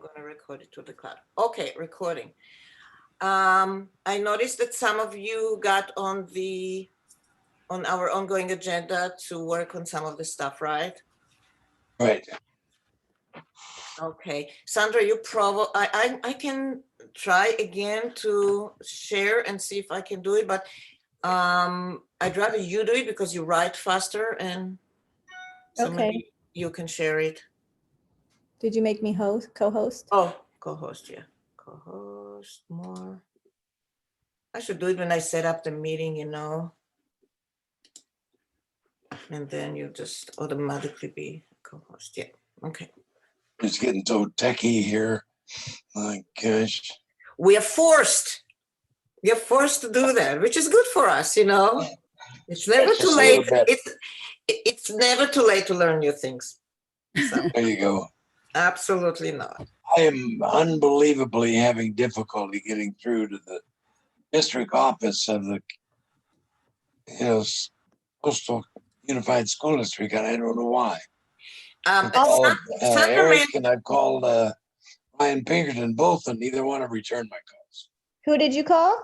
gonna record it to the cloud. Okay, recording. I noticed that some of you got on our ongoing agenda to work on some of the stuff, right? Right. Okay, Sandra, I can try again to share and see if I can do it, but I'd rather you do it because you write faster, and so Okay. maybe you can share it. Did you make me co-host? Oh, co-host, yeah. Co-host more. I should do it when I set up the meeting, and then you just automatically be co-host. Yeah, okay. It's getting so techie here. My gosh. We are forced to do that, which is good for us, It's never Just too a late. little bit. It's never too late to learn new things. So, There you go. absolutely not. I am unbelievably having difficulty getting through to the district office of the, Coastal Unified School District, and I don't know why. I've called Eric and I've called Ryan Pinkerton both, and neither one have returned my calls. Who did you call?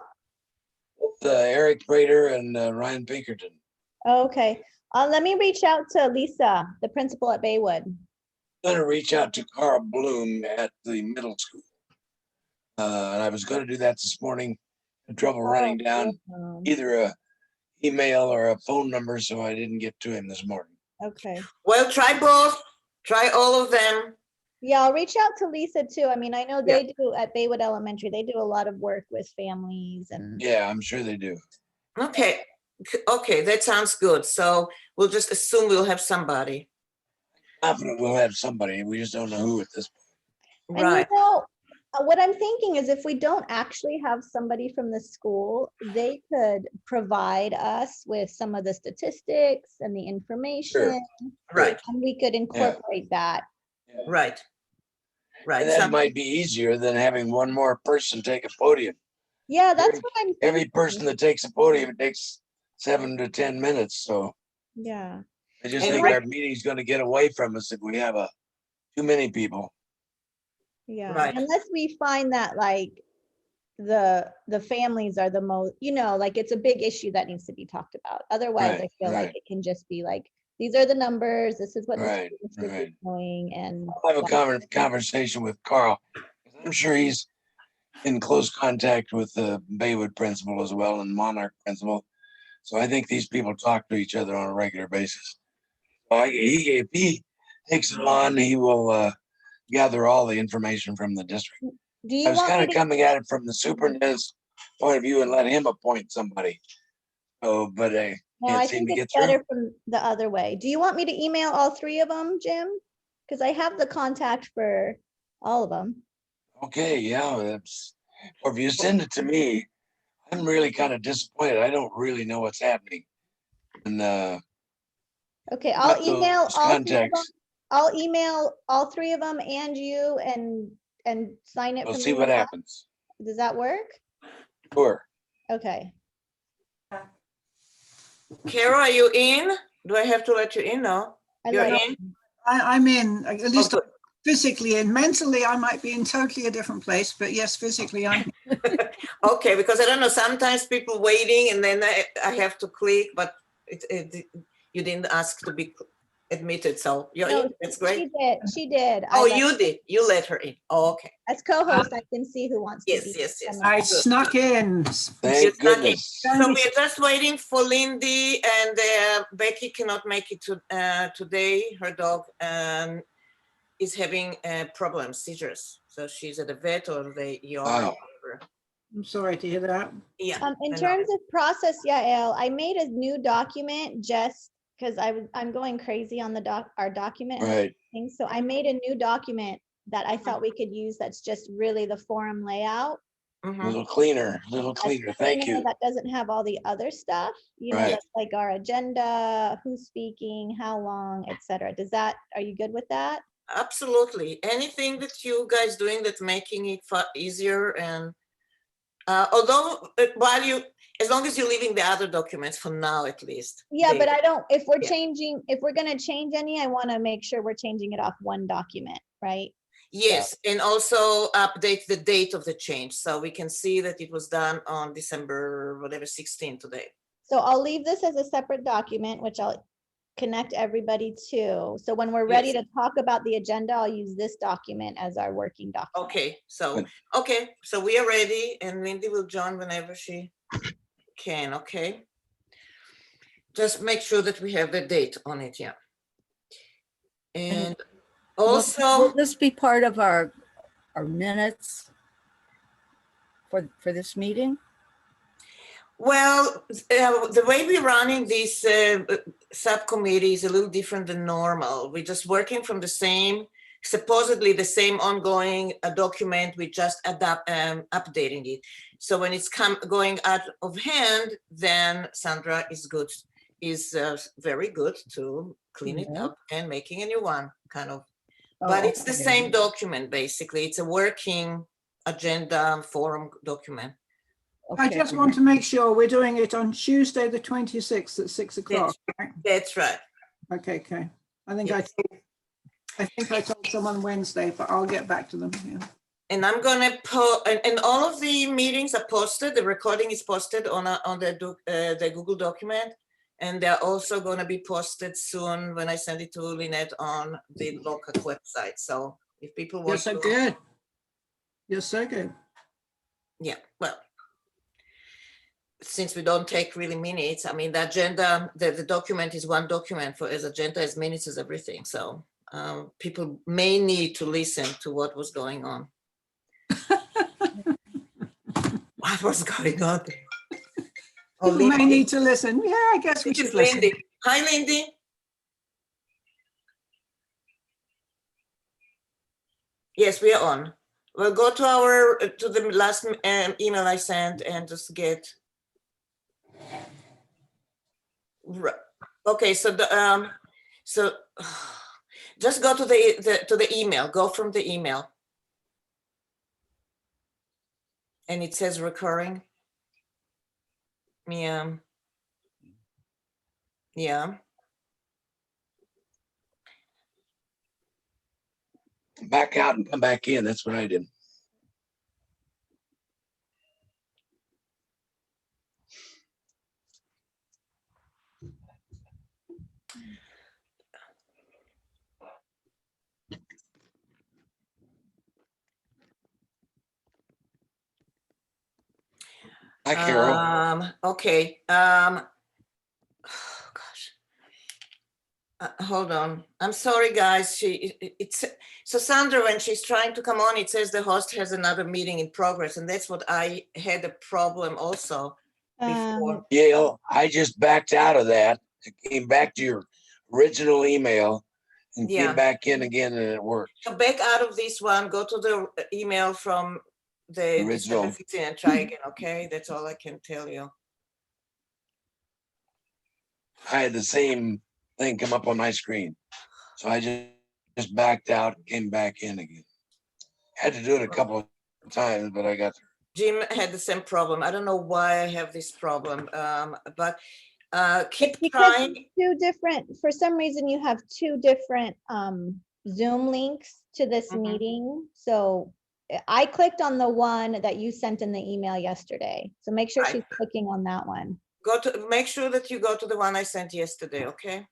Eric Prater and Ryan Pinkerton. Oh, okay. Let me reach out to Lisa, the principal at Baywood. I'm going to reach out to Carl Bloom at the middle school. And I was going to do that this morning. Had trouble running down either a email or a phone number, so I didn't get to him this morning. Okay. Well, try both. Try all of them. Yeah, I'll reach out to Lisa too. I mean, I know they do at Baywood Elementary. They do a lot of work with families and. Yeah, I'm sure they do. Okay, that sounds good. So we'll just assume we'll have somebody. Confident we'll have somebody. We just don't know who at this point. And Right. What I'm thinking is if we don't actually have somebody from the school, they could provide us with some of the statistics and the information. Right. And we could incorporate that. Right. And that might be easier than having one more person take a podium. Yeah, that's what I'm thinking. Every person that takes a podium, it takes 7 to 10 minutes. So yeah, I just think our meeting's going to get away from us if we have too many people. yeah. Right. Unless we find that like the families are the most, like it's a big issue that needs to be talked about. Otherwise, I feel like it can just be like, these are the numbers. This is what the school is doing, and I'll have a conversation with Carl. I'm sure he's in close contact with the Baywood principal as well and Monarch principal. So I think these people talk to each other on a regular basis. If he takes it on, he will gather all the information from the district. I was kind of coming at it from the superintendent's point of view and let him appoint somebody. So, but I can't seem to get through. Better from the other way. Do you want me to email all three of them, Jim? Because I have the contact for all of them. Okay, yeah, or if you send it to me, I'm really kind of disappointed. I don't really know what's happening. And okay, I'll email contacts. I'll email all three of them and you and sign it. We'll see what happens. Does that work? Sure. Okay. Kara, are you in? Do I have to let you in now? You're in? I'm in, at least physically, and mentally I might be in totally a different place, but yes, physically I'm here. Okay, because I don't know, sometimes people waiting and then I have to click, but you didn't ask to be admitted, so you're in. That's great. She did. Oh, you did. You let her in. Oh, okay. As co-host, I can see who wants to be. Yes. I snuck in. Thank goodness. So we're just waiting for Lindy, and Becky cannot make it today. Her dog is having problems, seizures. So she's at the vet or the ER. Wow. I'm sorry to hear that. Yeah. In terms of process, Yael, I made a new document just because I'm going crazy on our document. Right. So I made a new document that I thought we could use. That's just really the forum layout. A little cleaner. Thank you. That doesn't have all the other stuff, that's like our agenda, who's speaking, how long, etc. Are you good with that? Absolutely. Anything that you guys doing that's making it easier, and although as long as you're leaving the other documents for now, at least. Yeah, but if we're going to change any, I want to make sure we're changing it off one document, right? Yes, and also update the date of the change, so we can see that it was done on December, whatever, 16 today. So I'll leave this as a separate document, which I'll connect everybody to. So when we're Yes. ready to talk about the agenda, I'll use this document as our working document. Okay, so we are ready, and Lindy will join whenever she can, okay? Just make sure that we have the date on it, yeah. And Will also, this be part of our minutes for this meeting? well, the way we're running this subcommittee is a little different than normal. We're just working from the same, supposedly the same ongoing document. We just updating it. So when it's going out of hand, then Sandra is very good to clean it up and making a new one, kind of. But it's the same document, basically. It's a working agenda forum document. I just want to make sure we're doing it on Tuesday, the 26th at 6 o'clock. Right? That's right. Okay. I think Yes. I told someone Wednesday, but I'll get back to them. Yeah. And I'm gonna put, and all of the meetings are posted. The recording is posted on the Google document, and they're also gonna be posted soon when I send it to Lynette on the Locac website. So if people want You're so good. You're so good. yeah, well, since we don't take really minutes, I mean, the agenda, the document is one document for as agenda as minutes as everything. So people may need to listen to what was going on. What was going on? Oh, People may Lindy. need to listen. Yeah, I guess we This should is listen. Lindy. Hi, Lindy. Yes, we are on. We'll go to the last email I sent and just get. Okay, so just go to the email. Go from the email, and it says recurring. Yeah. Back out and come back in. That's what I did. Hi, Carol. Okay. Gosh. Hold on. I'm sorry, guys. It's so Sandra, when she's trying to come on, it says the host has another meeting in progress, and that's what I had a problem also before. Gail, I just backed out of that. It came back to your original email and Yeah. came back in again, and it worked. So back out of this one, go to the email from the Original. December 15 and try again, okay? That's all I can tell you. I had the same thing come up on my screen. So I just backed out, came back in again. Had to do it a couple of times, but I got through. Jim had the same problem. I don't know why I have this problem, but keep It's because trying. for some reason you have two different Zoom links to this Mhm. meeting. So I clicked on the one that you sent in the email yesterday. So make sure Right. she's clicking on that one. Make sure that you go to the one I sent yesterday, okay?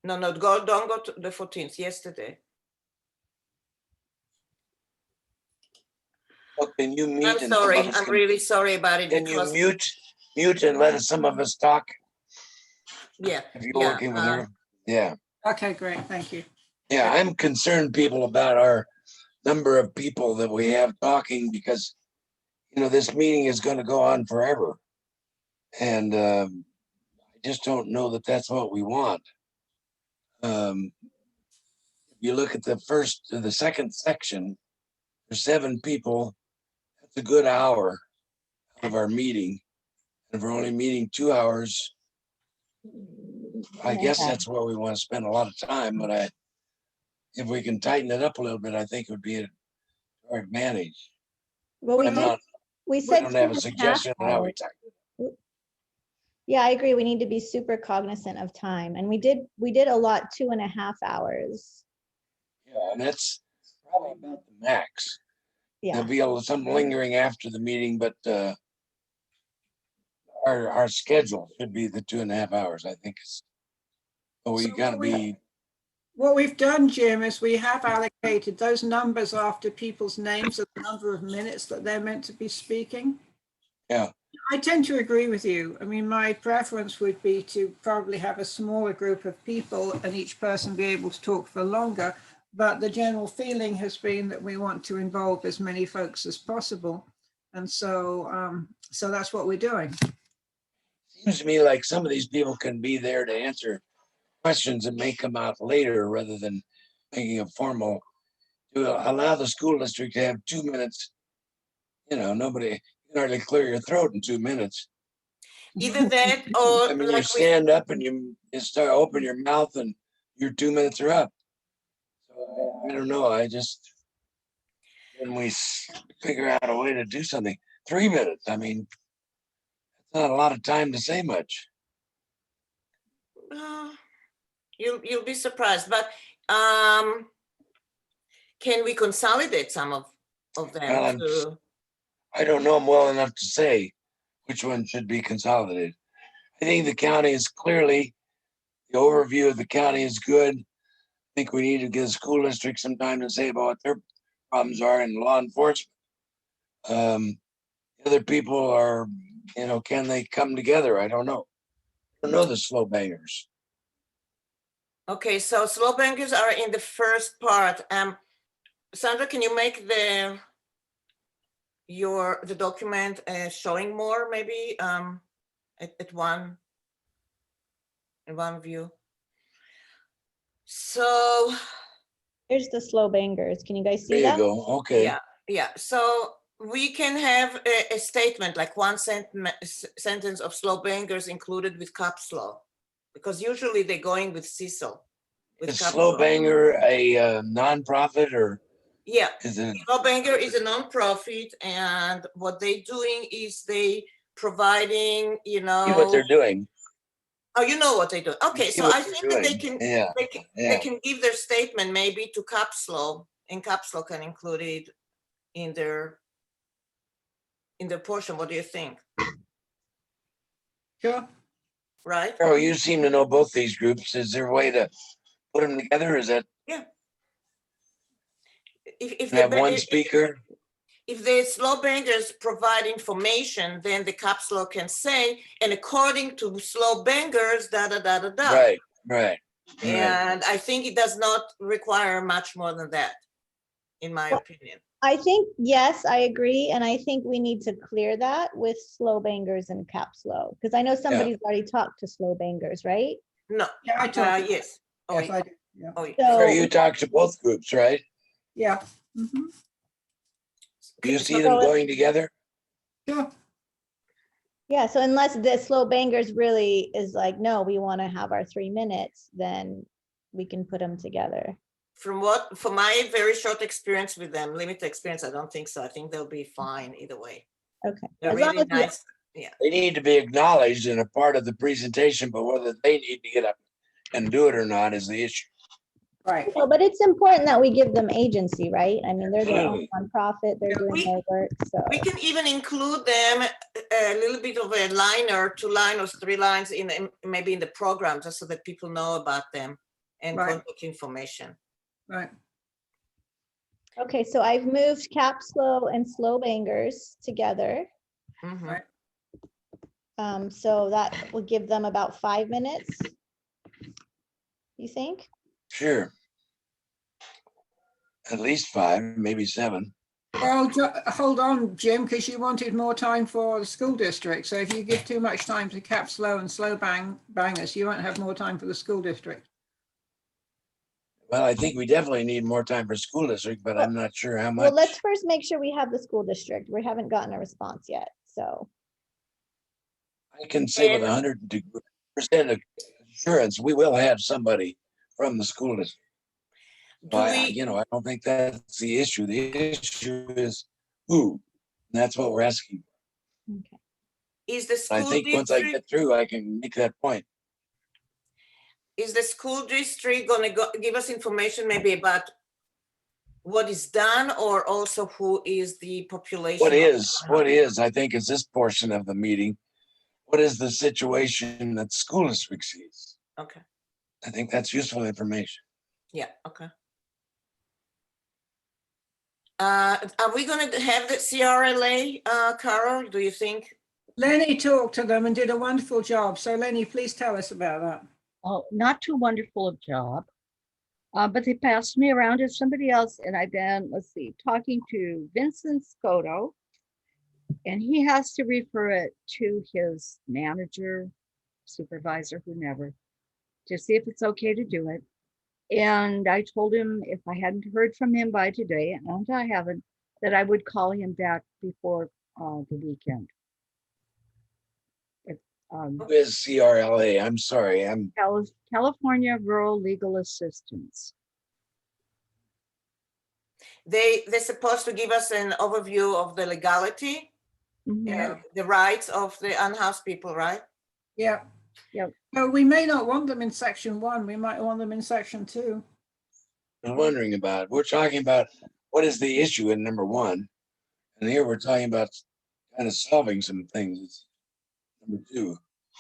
No, don't go to the 14th, yesterday. Well, can you mute? I'm and some sorry, of us I'm can- really sorry about it Can you because, mute and let some of us talk yeah, if you're yeah. working with her? Yeah. Okay, great. Thank you. Yeah, I'm concerned, people, about our number of people that we have talking because, you know, this meeting is going to go on forever. And I just don't know that that's what we want. You look at the second section, there's 7 people. That's a good hour of our meeting. And if we're only meeting 2 hours, I guess Okay. that's where we want to spend a lot of time. But if we can tighten it up a little bit, I think it would be our advantage. Well, I'm not, we I said don't have a 2.5 suggestion on how we hours. tighten it. Yeah, I agree. We need to be super cognizant of time. And we did a lot 2.5 hours. Yeah, and that's probably about the max. Yeah. There'll be some lingering after the meeting, but our schedule should be the 2.5 hours, I think. So we So gotta be, what we've done, Jim, is we have allocated those numbers after people's names and the number of minutes that they're meant to be speaking. yeah, I tend to agree with you. I mean, my preference would be to probably have a smaller group of people and each person be able to talk for longer. But the general feeling has been that we want to involve as many folks as possible. And so, so that's what we're doing. seems to me like some of these people can be there to answer questions that may come out later rather than making a formal, to allow the school district to have 2 minutes. Nobody you can hardly clear your throat in 2 minutes. Either that or I mean, you like we, stand up and you start open your mouth and your 2 minutes are up. So I don't know. When we figure out a way to do something, 3 minutes. I mean, it's not a lot of time to say much. uh, you'll be surprised, but can we consolidate some of Well, them to? I don't know them well enough to say which one should be consolidated. I think the county is clearly, the overview of the county is good. I think we need to give the school district some time to say about what their problems are in law enforcement. Other people are, can they come together? I don't know. I don't know the slow bangers. Okay, so slow bankers are in the first part. Sandra, can you make the document showing more maybe at one in one view? So Here's the slow bangers. Can you guys see There you that? go. Okay. yeah. So we can have a statement like one sentence of slow bangers included with caps lock, because usually they're going with Cecil. With Is caps Slow lock. Banger a nonprofit or Yeah, is it? Slow Banger is a nonprofit, and what they doing is they providing, See what they're doing. Oh, you know what they do. Okay, See so what I they're think that they doing. can Yeah. they can give their statement maybe to Capslow, and Capslow can include it in their portion. What do you think? Sure. Right? Carol, you seem to know both these groups. Is there a way to put them together? Is that Yeah. If have one the speaker? if the slow bangers provide information, then the Capslow can say, and according to slow bangers, da da da da da. Right, right. And I think it does not require much more than that, in my opinion. I think, yes, I agree. And I think we need to clear that with slow bangers and caps low, because I know somebody's already talked to slow bangers, right? No. Yeah, I talked. Yes. Oh, Yes, I do. Yeah. oh, yeah. So- Or you talk to both groups, right? Yeah. Mhm. Do you So- see them going together? Sure. Yeah, so unless the slow bangers really is like, no, we want to have our 3 minutes, then we can put them together. From my very short experience with them, limited experience, I don't think so. I think they'll be fine either way. Okay. They're As long really as we- nice. They need to be acknowledged and a part of the presentation, but whether they need to get up and do it or not is the issue. Right. No, but it's important that we give them agency, right? I mean, they're their own Absolutely. nonprofit, they're doing their work, so. We can even include them a little bit of a line or 2 lines or 3 lines in maybe in the program, just so that people know about them and Right. contact information. Right. Okay, so I've moved cap slow and slow bangers together. Mhm. Right. So that will give them about 5 minutes. You think? Sure. At least 5, maybe 7. Well, hold on, Jim, because you wanted more time for the school district. So if you give too much time to cap slow and slow bangers, you won't have more time for the school district. Well, I think we definitely need more time for school district, but I'm not sure how much. Well, let's first make sure we have the school district. We haven't gotten a response yet, so. I can say with And- 100% assurance, we will have somebody from the school district. Do I we, I don't think that's the issue. The issue is who. And that's what we're asking. Okay. Is the I school think once I district, get through, I can make that point. is the school district gonna give us information maybe about what is done, or also who is the population? What is, I think is this portion of the meeting. What is the situation that school district sees? Okay, I think that's useful information. yeah, okay. Are we gonna have the CRLA, Carol, do you think? Lenny talked to them and did a wonderful job. So Lenny, please tell us about that. Oh, not too wonderful a job. But they passed me around to somebody else, and I've been, let's see, talking to Vincent Scotto, and he has to refer it to his manager, supervisor, whomever, to see if it's okay to do it. And I told him if I hadn't heard from him by today, and I haven't, that I would call him back before the weekend. Who is CRLA? I'm sorry, California Rural Legal Assistance. They're supposed to give us an overview of the legality Mhm. and the rights of the unhoused people, right? Yeah. Yep. No, we may not want them in section 1. We might want them in section 2. I'm wondering about. We're talking about what is the issue in number 1, and here we're talking about kind of solving some things. Number 2,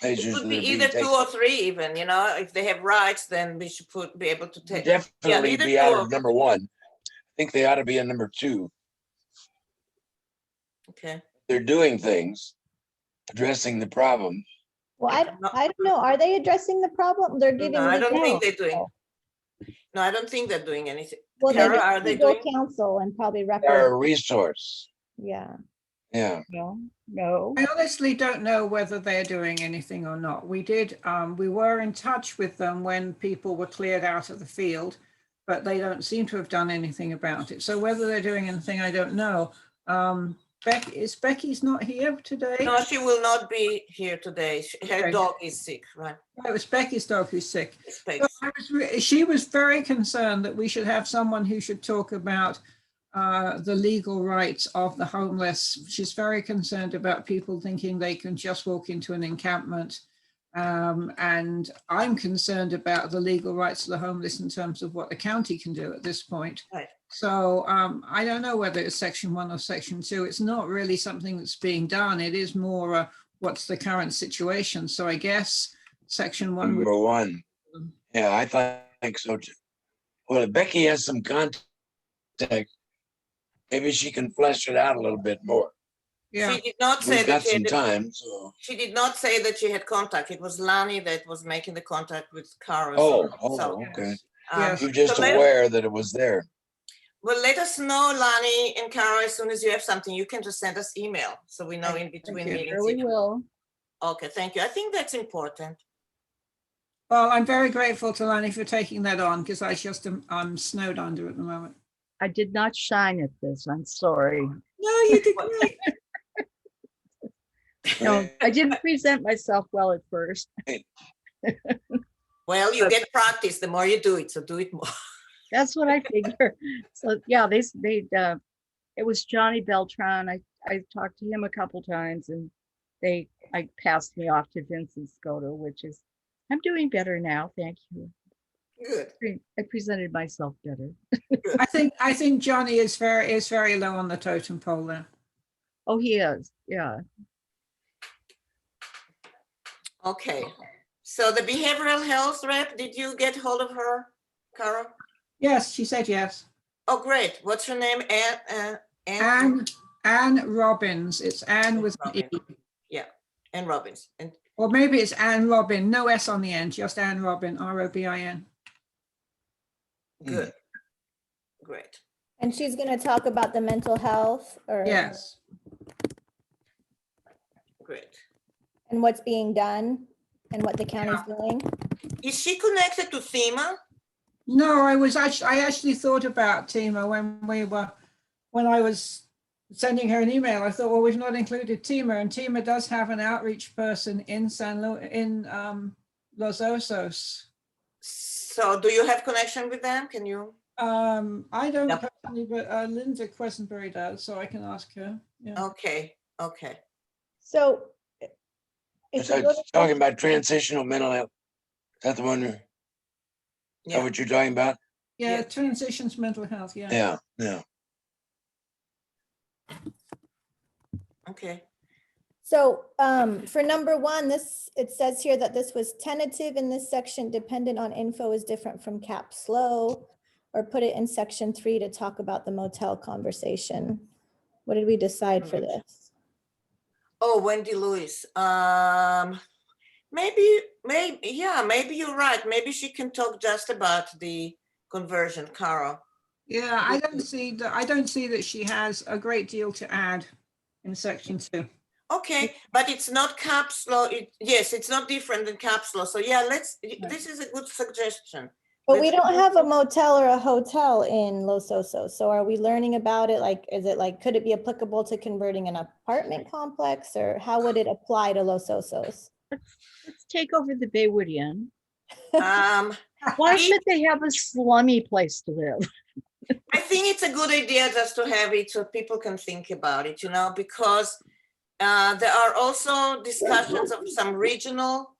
It measures could that be are being either 2 taken. or 3 even, you know, if they have rights, then we should be able to take. Definitely either be 2 out or- of number 1. I think they ought to be in number 2. Okay. They're doing things, addressing the problem. Well, No. I don't know. Are they addressing the problem? They're giving. No, I don't legal think they're doing, counsel. no, I don't think they're doing anything. Well, Kara, they're are giving they legal doing? counsel and probably They're a represent. resource. Yeah. Yeah. No. I honestly don't know whether they're doing anything or not. We were in touch with them when people were cleared out of the field, but they don't seem to have done anything about it. So whether they're doing anything, I don't know. Becky's not here today? No, she will not be here today. Her Okay. dog is sick, right? It was Becky's dog who's sick. It's So Peg's. she was very concerned that we should have someone who should talk about the legal rights of the homeless. She's very concerned about people thinking they can just walk into an encampment. And I'm concerned about the legal rights of the homeless in terms of what the county can do at this point. Right. So I don't know whether it's section 1 or section 2. It's not really something that's being done. It is more what's the current situation. So I guess section 1 would. Number 1. Yeah, I think so too. Well, if Becky has some contact, maybe she can flesh it out a little bit more. Yeah. She did not say We've that got she some had, time, so. she did not say that she had contact. It was Lani that was making the contact with Kara. Oh, okay. Yes. You're just so aware that it was there. Well, let us know, Lani and Kara, as soon as you have something. You can just send us email, so we know in between you. meetings. Sure we will. Okay, thank you. I think that's important. Well, I'm very grateful to Lanny for taking that on because I'm snowed under at the moment. I did not shine at this. I'm sorry. No, you did great. No, I didn't present myself well at first. Well, you get practice the more you do it, so do it more. That's what I figure. So yeah, it was Johnny Beltran. I talked to him a couple times and I passed me off to Vincent Scotto, which is, I'm doing better now. Thank you. Good. I presented myself better. I think Johnny is very low on the totem pole there. Oh, he is. Yeah. Okay. So the behavioral health rep, did you get hold of her, Kara? Yes, she said yes. Oh, great. What's her name? Anne Robbins. It's Anne with an E. Yeah, Anne Robbins. And Or maybe it's Anne Robin, no S on the end, just Anne Robin, Robin. good. Great. And she's going to talk about the mental health or. Yes. Great. And what's being done and what the county's doing. Is she connected to FEMA? No, I actually thought about Tima when I was sending her an email. I thought, well, we've not included Tima, and Tima does have an outreach person in Los Osos. So do you have connection with them? Can you? I don't Yep. personally, but Linda Questenberry does, so I can ask her. Yeah. Okay. Okay. So If I you go was to talking about transitional mental health. Is that the one? Is that Yeah. what you're talking about? Yeah, Yeah. transitions mental health, yeah. Yeah, yeah. Okay. So for number one, it says here that this was tentative in this section, dependent on info is different from caps low, or put it in section 3 to talk about the motel conversation. What did we decide for this? Oh, Wendy Lewis. Maybe you're right. Maybe she can talk just about the conversion, Carol. Yeah, I don't see that she has a great deal to add in section 2. Okay, but it's not caps lock. Yes, it's not different than caps lock. So yeah, this is a good suggestion. But we Let's- don't have a motel or a hotel in Los Osos. So are we learning about it? Like, is it like, could it be applicable to converting an apartment complex, or how would it apply to Los Osos? Let's take over the Baywood Inn. Um, Why It- should they have a slummy place to live? I think it's a good idea just to have it so people can think about it, because there are also discussions of some regional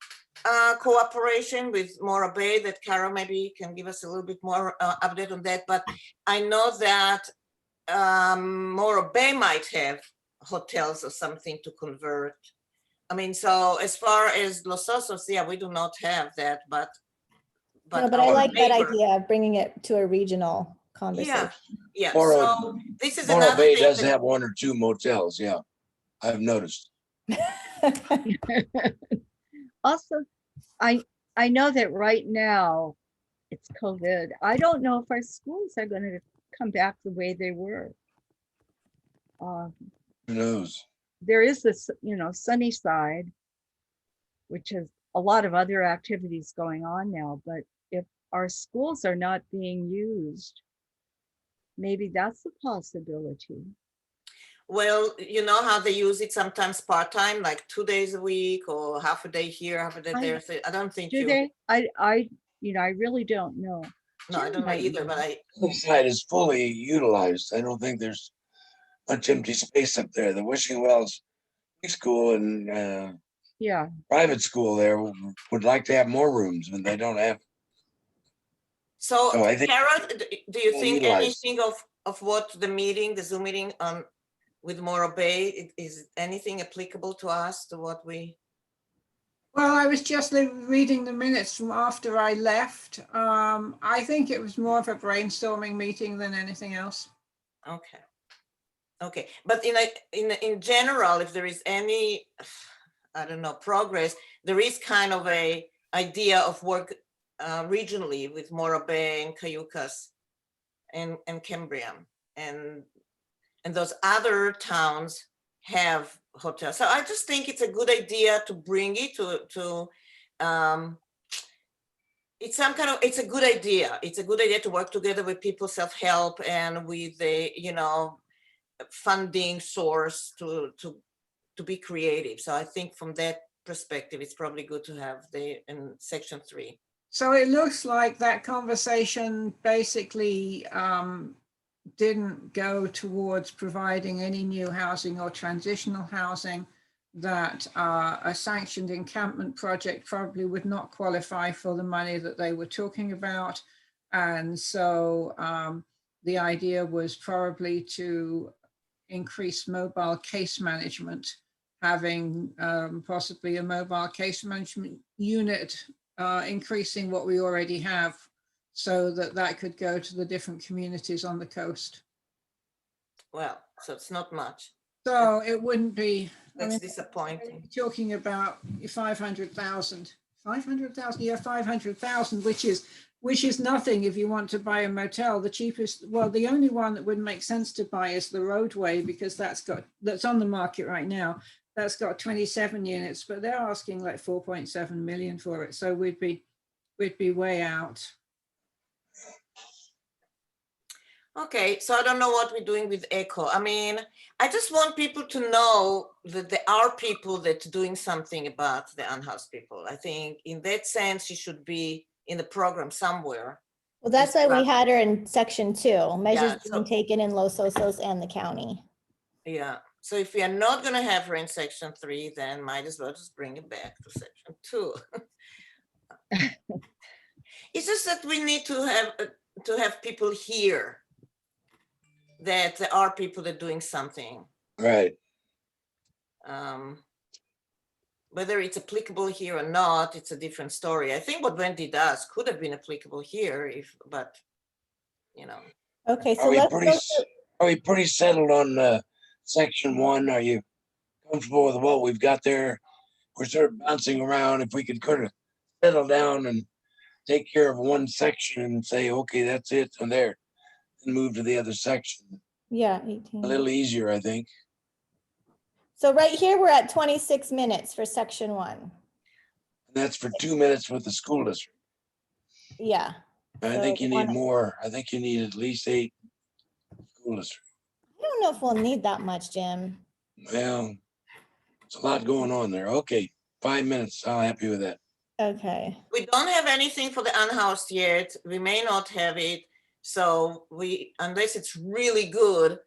cooperation with Morro Bay that Carol maybe can give us a little bit more update on that. But I know that Morro Bay might have hotels or something to convert. I mean, so as far as Los Osos, yeah, we do not have that, but No, but I our like that neighbor- idea of bringing it to a regional conversation. Yeah, Morro- so this is Morro another Bay thing does that- have 1 or 2 motels, yeah. I've noticed. Also, I know that right now it's COVID. I don't know if our schools are going to come back the way they were. Who knows? There is this, sunny side, which has a lot of other activities going on now. But if our schools are not being used, maybe that's a possibility. Well, you know how they use it sometimes part-time, like 2 days a week or half a day here, half a day there. So I don't think Do they? I really don't know. No, I Jim don't know might either, know. but The site is fully utilized. I don't think there's much empty space up there. The Wishing Wells school and Yeah, private school there would like to have more rooms, but they don't have. so So I think- Carol, do you Well think utilized. anything of what the Zoom meeting with Morro Bay, is anything applicable to us, to what we? Well, I was just reading the minutes from after I left. I think it was more of a brainstorming meeting than anything else. Okay. Okay, but in general, if there is any, I don't know, progress, there is kind of a idea of work regionally with Morro Bay and Cayucas and Cambrian, and those other towns have hotels. So I just think it's a good idea to bring it to it's some kind of, it's a good idea. It's a good idea to work together with people, self-help, and with the, funding source to be creative. So I think from that perspective, it's probably good to have in section 3. So it looks like that conversation basically didn't go towards providing any new housing or transitional housing, that a sanctioned encampment project probably would not qualify for the money that they were talking about. And so the idea was probably to increase mobile case management, having possibly a mobile case management unit, increasing what we already have, so that could go to the different communities on the coast. Well, so it's not much. So it wouldn't be. That's disappointing. Talking about 500,000, 500,000, yeah, 500,000, which is nothing if you want to buy a motel. The cheapest, well, the only one that would make sense to buy is the Roadway, because that's on the market right now. That's got 27 units, but they're asking like 4.7 million for it. So we'd be way out. Okay, so I don't know what we're doing with ECHO. I mean, I just want people to know that there are people that are doing something about the unhoused people. I think in that sense, she should be in the program somewhere. Well, that's why we Right. had her in section 2, measures so- being taken in Los Osos and the county. Yeah, So if we are not gonna have her in section 3, then might as well just bring it back to section 2. It's just that we need to have people here, that there are people that are doing something. Right. Whether it's applicable here or not, it's a different story. I think what Wendy does could have been applicable here, but you know. Okay, so Are we let's pretty, go s- are we pretty settled on section 1? Are you comfortable with what we've got there? We're sort of bouncing around. If we could kind of settle down and take care of one section and say, okay, that's it from there, and move to the other section. yeah, A 18. little easier, I think. So right here, we're at 26 minutes for section 1. And that's for 2 minutes with the school district. Yeah. I So think you we need wanna- more. I think you need at least 8 school districts. I don't know if we'll need that much, Jim. Well, there's a lot going on there. Okay, 5 minutes. I'm happy with that. Okay. We don't have anything for the unhoused yet. We may not have it. So unless it's really good,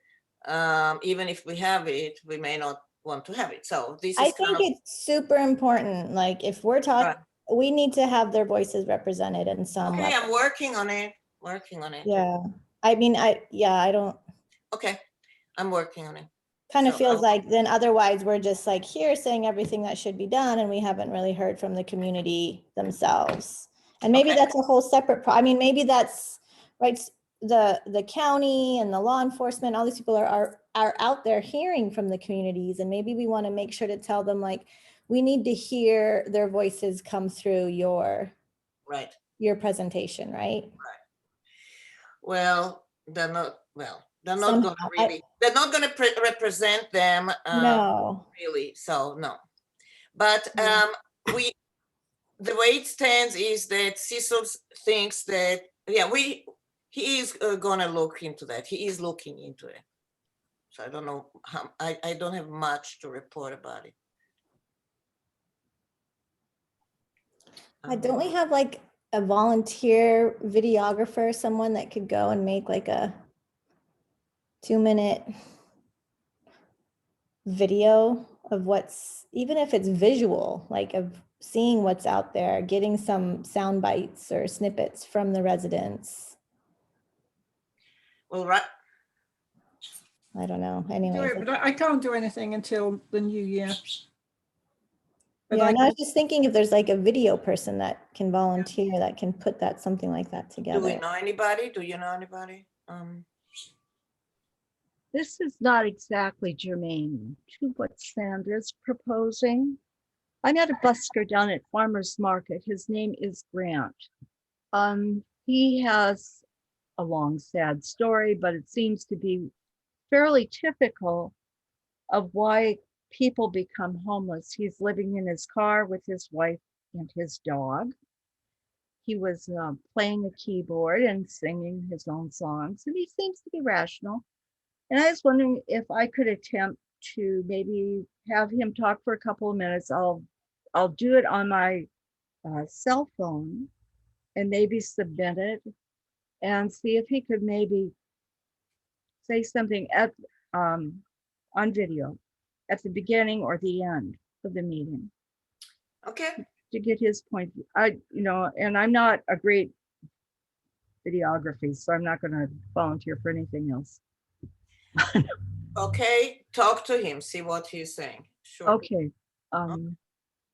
even if we have it, we may not want to have it. So this I is kind think of, it's super important. Like if we're talking, Right. we need to have their voices represented in some okay, level. I'm working on it, Yeah. I mean, I don't, Okay, I'm working on it. kind of So feels I'll- like then otherwise we're just like here saying everything that should be done and we haven't really heard from the community themselves. And maybe Okay. that's a whole separate, I mean, maybe that's, right, the county and the law enforcement, all these people are out there hearing from the communities, and maybe we want to make sure to tell them like, we need to hear their voices come through your Right. presentation, right? Well, they're not going Somehow, to really, they're not going to represent them No, really. So no. But Yeah. the way it stands is that Cecil thinks that, yeah, he is gonna look into that. He is looking into it. So I don't know how, I don't have much to report about it. Don't we have like a volunteer videographer, someone that could go and make like a 2-minute video of what's, even if it's visual, like of seeing what's out there, getting some sound bites or snippets from the residents? Well, right, I don't know. Do Anyways, it, but I can't do anything until the new year. But yeah, I and I was can, just thinking if there's like a video person that can volunteer, that can put that, something like that do we together. know anybody? Do you know anybody? This is not exactly germane to what Sandra's proposing. I met a busker down at Farmer's Market. His name is Grant. He has a long, sad story, but it seems to be fairly typical of why people become homeless. He's living in his car with his wife and his dog. He was playing a keyboard and singing his own songs, and he seems to be rational. And I was wondering if I could attempt to maybe have him talk for a couple of minutes. I'll do it on my cell phone and maybe submit it and see if he could maybe say something at on video at the beginning or the end of the meeting Okay, to get his point. And I'm not a great videography, so I'm not going to volunteer for anything else. okay, talk to him, see what he's saying. Sure. Okay.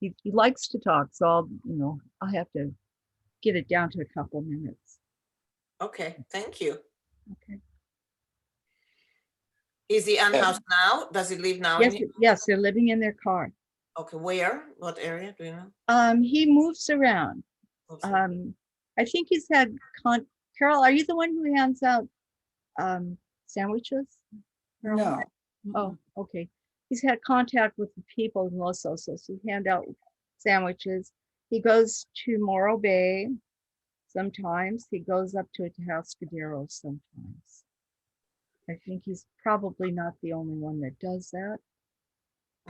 He likes to talk, so I'll have to get it down to a couple minutes. Okay, thank you. Okay. Is he unhoused now? Does he live now? Yes, they're living in their car. Okay, where? What area? Do you know? He moves around. I think he's had Carol, are you the one who hands out sandwiches? Carol? no. Oh, okay. He's had contact with the people in Los Osos who hand out sandwiches. He goes to Morro Bay sometimes. He goes up to Atascadero sometimes. I think he's probably not the only one that does that.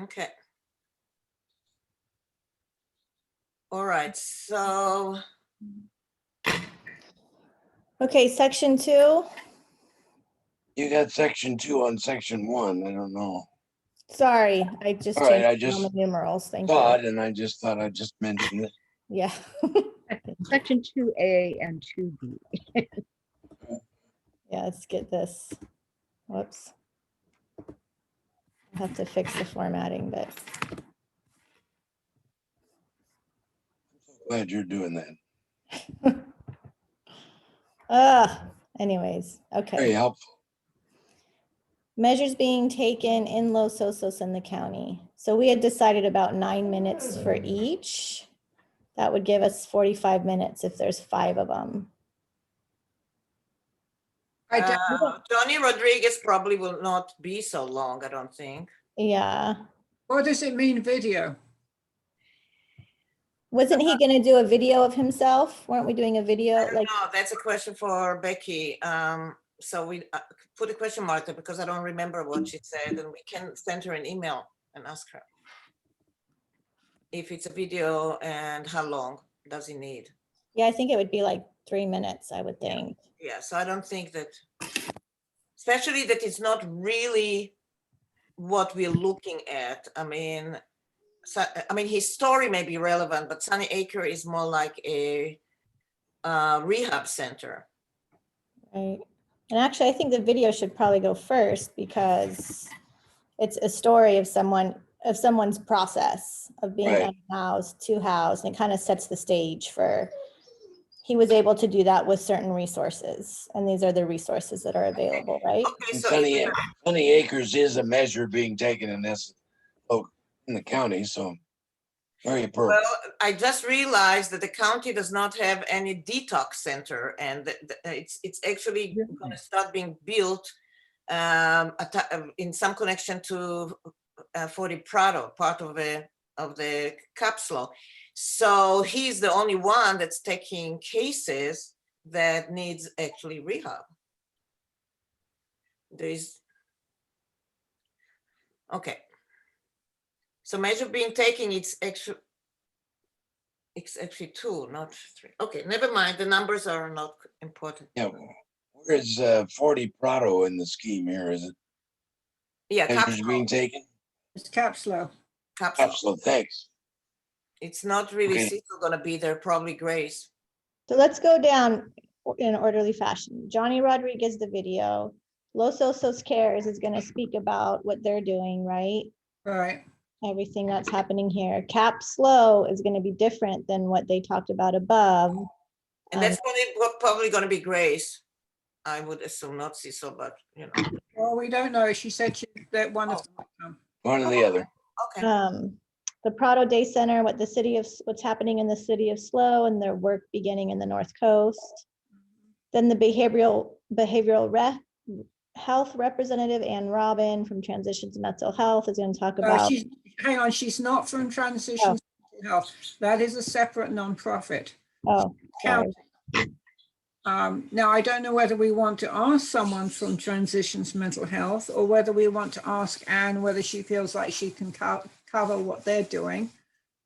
Okay. All right, so Okay, section 2. You got section 2 on section 1. I don't know. Sorry, I just All right, changed I the Roman just numerals. Thank saw you. it and I just thought I'd just mention it. Yeah. Section 2A and 2B. Yeah, let's get this. Whoops. I have to fix the formatting, but Glad you're doing that. anyways, Very okay. helpful. Measures being taken in Los Osos in the county. So we had decided about 9 minutes for each. That would give us 45 minutes if there's 5 of them. I don't, Johnny Rodriguez probably will not be so long, I don't think. Yeah. what does it mean, video? Wasn't he going to do a video of himself? Weren't we doing a I video? don't Like, know, that's a question for Becky. So we put a question mark there because I don't remember what she said, and we can send her an email and ask her if it's a video and how long does he need. yeah, I think it would be like 3 minutes, I would Yeah. think. Yeah, so I don't think that, especially that it's not really what we're looking at. I mean, his story may be relevant, but Sunny Acre is more like a rehab center. Right. And actually, I think the video should probably go first because it's a story of someone's process of being Right. out of house to house, and it kind of sets the stage for, he was able to do that with certain resources, and these are the resources that are available, right? Okay, And so Sunny Acres is a measure being taken in this, in the county, so very appropriate. well, I just realized that the county does not have any detox center, and it's actually going to start being built in some connection to Forty Prado, part of the capsule. So he's the only one that's taking cases that needs actually rehab. There's okay. So measure being taken, it's actually 2, not 3. Okay, never mind. The numbers are not important. Yeah, where is 40 Prado in the scheme here? Is it Yeah, measures capsule. being taken? It's capsule. Absolutely, thanks. It's not really Okay. Cecil gonna be there, probably Grace. So let's go down in an orderly fashion. Johnny Rodriguez, the video. Los Osos Cares is going to speak about what they're doing, right? Right. Everything that's happening here. Cap Slow is going to be different than what they talked about above. And that's probably gonna be Grace. I would assume not Cecil, but you know. Well, we don't know. She said that one of them would come. One or the other. Okay. The Prado Day Center, what's happening in the city of Slow and their work beginning in the North Coast. Then the behavioral health representative, Ann Robin from Transitions Mental Health, is going to talk about. Hang on, she's not from Transitions Mental Health. That is a separate nonprofit. Oh, sorry. Now, I don't know whether we want to ask someone from Transitions Mental Health or whether we want to ask Anne whether she feels like she can cover what they're doing.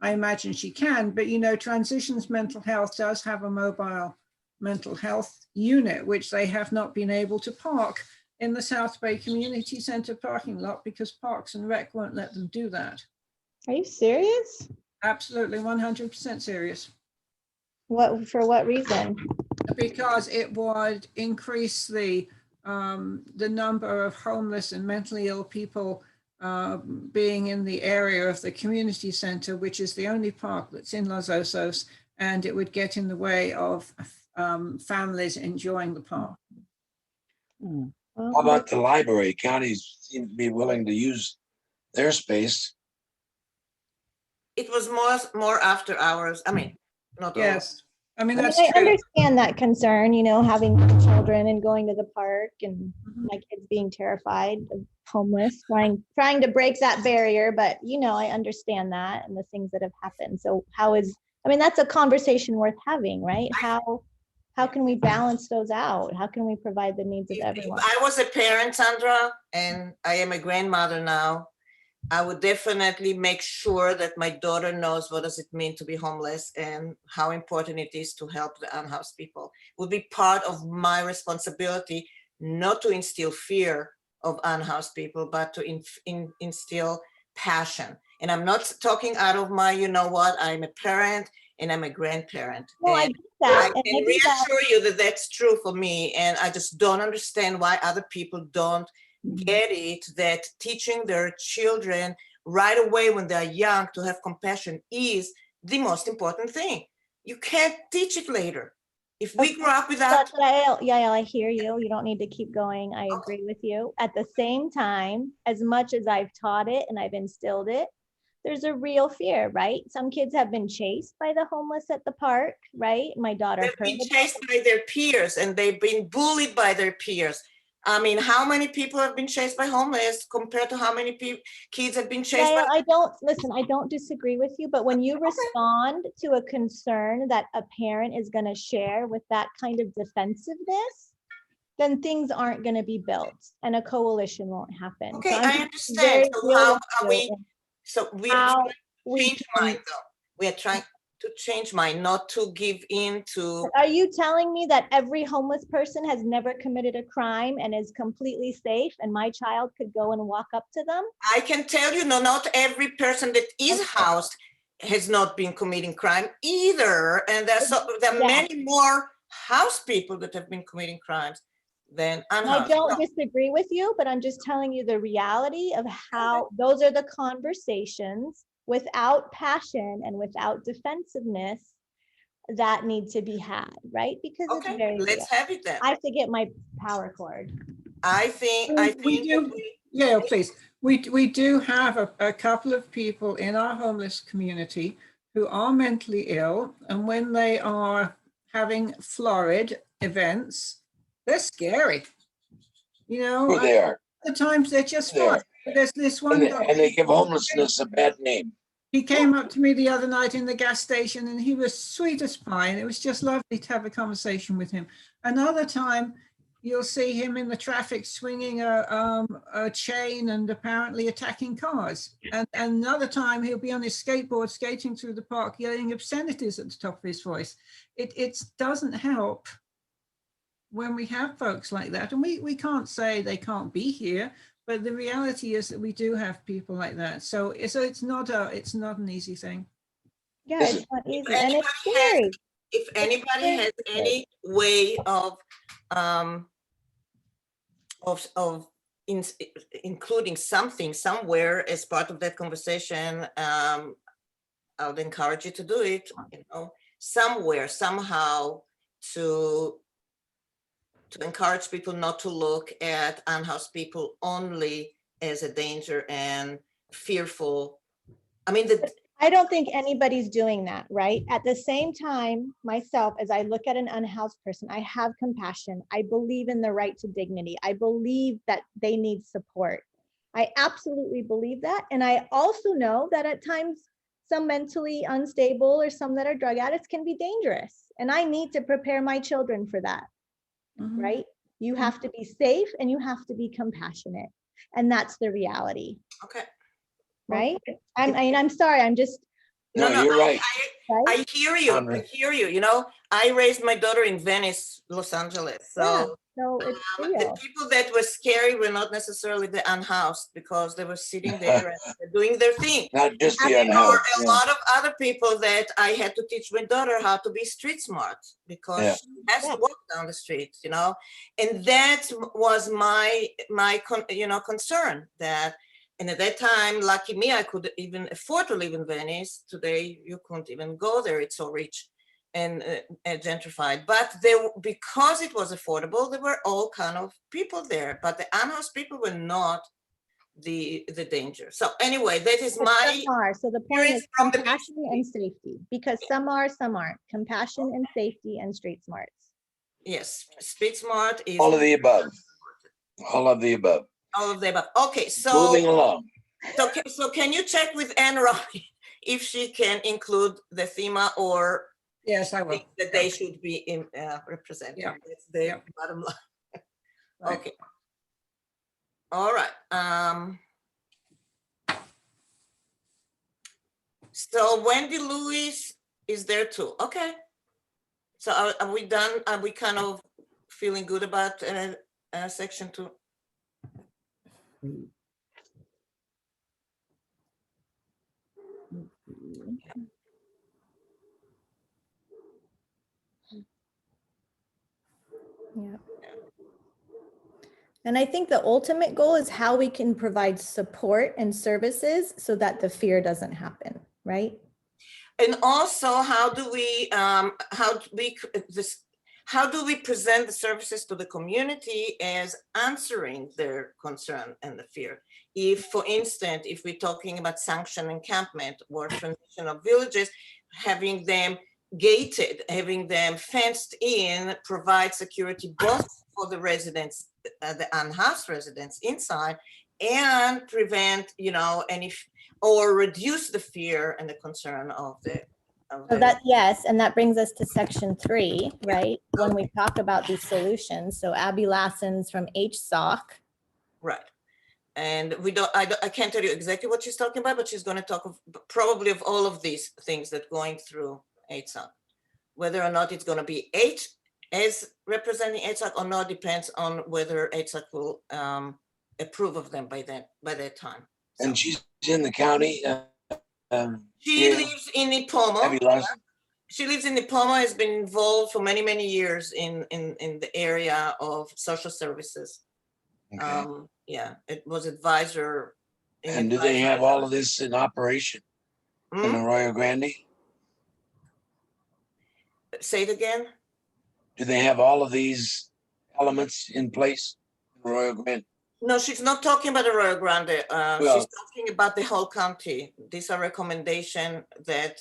I imagine she can, but you know, Transitions Mental Health does have a mobile mental health unit, which they have not been able to park in the South Bay Community Center parking lot because Parks and Rec won't let them do that. Are you serious? Absolutely 100% serious. For what reason? Because it would increase the number of homeless and mentally ill people being in the area of the community center, which is the only park that's in Los Osos, and it would get in the way of families enjoying the park. Well, How about the library? Counties seem to be willing to use their space. It was more after hours. I mean, not all. Yes, I mean, I that's mean, I true. understand that concern, having children and going to the park and my kids being terrified of homeless, trying to break that barrier. But, I understand that and the things that have happened. So that's a conversation worth having, right? How can we balance those out? How can we provide the needs of If everyone? I was a parent, Sandra, and I am a grandmother now, I would definitely make sure that my daughter knows what does it mean to be homeless and how important it is to help the unhoused people. It would be part of my responsibility, not to instill fear of unhoused people, but to instill passion. And I'm not talking out of my, you know what, I'm a parent and I'm a grandparent. No, I And get that. I And can I think that reassure you that that's true for me. And I just don't understand why other people don't get it, that teaching their children right away when they're young to have compassion is the most important thing. You can't teach it later. If we grew up without, Yeah, I hear you. You don't need to keep going. I agree with you. At the same time, as much as I've taught it and I've instilled it, there's a real fear, right? Some kids have been chased by the homeless at the park, right? My daughter they've heard been about chased by their peers and they've been bullied by their peers. I mean, how many people have been chased by homeless compared to how many kids have been chased by? I don't listen. I don't disagree with you, but when you respond to a concern that a parent is going to share with that kind of defensiveness, then things aren't going to be built and a coalition won't happen. Okay, I'm I just understand. So real how with are you we? in So we're how trying to we change can. mind though. We are trying to change mind, not to give in to. Are you telling me that every homeless person has never committed a crime and is completely safe and my child could go and walk up to them? I can tell you, no, not every person that is Okay. housed has not been committing crime either. And there are Yeah. many more housed people that have been committing crimes than I unhoused. don't No, disagree with you, but I'm just telling you the reality of how those are the conversations without passion and without defensiveness that need to be had, right? Because it's okay, very real. let's have it then. I have to get my power cord. I think We that do, yeah, please. We do have a couple of people in our homeless community who are mentally ill, and when they are having florid events, they're scary. You know, Who they are. other times they're just They fine. are. But there's this one And guy. they give homelessness a bad name. He came up to me the other night in the gas station and he was sweet as pie. And it was just lovely to have a conversation with him. Another time, you'll see him in the traffic swinging a chain and apparently attacking cars. And another time, he'll be on his skateboard skating through the park, yelling obscenities at the top of his voice. It doesn't help when we have folks like that. And we can't say they can't be here. But the reality is that we do have people like that. So it's not an easy thing. Yeah, it's not easy and it's anybody has, scary. if anybody very has scary. any way of including something somewhere as part of that conversation, I would encourage you to do it, you know, somewhere, somehow, to encourage people not to look at unhoused people only as a danger and fearful. I mean, I don't think anybody's doing that, right? At the same time, myself, as I look at an unhoused person, I have compassion. I believe in the right to dignity. I believe that they need support. I absolutely believe that. And I also know that at times some mentally unstable or some that are drug addicts can be dangerous. And I need to prepare my children for that, right? You have to be safe and you have to be compassionate. And that's the reality. okay. Right? I'm sorry, I'm just. No, you're right. I hear you. I hear you. You know, I raised my daughter in Venice, Los Angeles. So, it's the real. people that were scary were not necessarily the unhoused because they were sitting there and doing their thing. Not just the There unhoused. were a lot of other people that I had to teach my daughter how to be street smart because she has to walk down the street, you know, and that was my concern that. And at that time, lucky me, I could even afford to live in Venice. Today, you couldn't even go there. It's so rich and gentrified. But because it was affordable, there were all kind of people there. But the unhoused people were not the danger. So anyway, that is my. Some are. So the point is compassion and safety, because some are, some aren't. Compassion and safety and street smarts. Yes, street smart is. All of the above. All of the above. All of the above. Okay, so moving along. So can you check with Anne Robbie if she can include the FEMA or yes, I will. That they should be represented. Yeah. That's the bottom line. Right. Okay. All right. So Wendy Lewis is there too. Okay. So are we done? Are we kind of feeling good about section 2? Let's see. Yeah. And I think the ultimate goal is how we can provide support and services so that the fear doesn't happen, right? And also, how do we how do we present the services to the community as answering their concern and the fear? If, for instance, if we're talking about sanctioned encampment or transition of villages, having them gated, having them fenced in, provide security both for the residents, the unhoused residents inside, and prevent, any or reduce the fear and the concern of the. So that, yes, and that brings us to section 3, right? When we talk about these solutions. So Abby Lassen's from HSOC. Right. And I can't tell you exactly what she's talking about, but she's going to talk probably of all of these things that going through HSOC. Whether or not it's going to be H as representing HSOC or not depends on whether HSOC will approve of them by that time. So. And she's in the county. She lives in Nipomo. She lives in Nipomo, has been involved for many, many years in the area of social services. Okay. Yeah, it was advisor. And do they have all of this in operation in Arroyo Grande? Say it again. Do they have all of these elements in place in Arroyo Grande? No, she's not talking about Arroyo Grande. She's talking about the whole county. These are recommendations that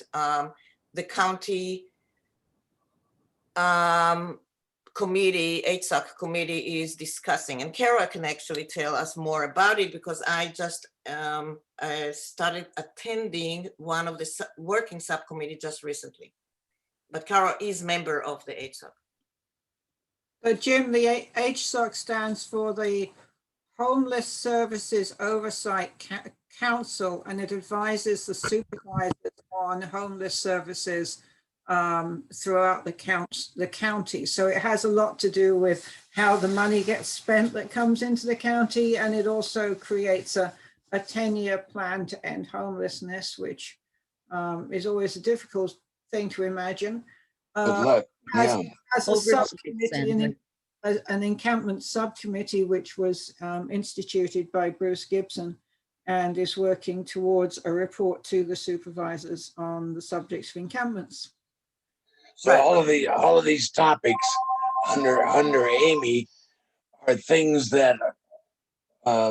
the county committee, HSOC committee is discussing. And Kara can actually tell us more about it because I just started attending one of the working subcommittee just recently. But Kara is member of the HSOC. So Jim, the HSOC stands for the Homeless Services Oversight Council, and it advises the supervisors on homeless services throughout the county. So it has a lot to do with how the money gets spent that comes into the county, and it also creates a 10-year plan to end homelessness, which is always a difficult thing to imagine. Good luck. Has a subcommittee, an encampment subcommittee, which was instituted by Bruce Gibson and is working towards a report to the supervisors on the subjects of encampments. So all of these topics under Amy are things that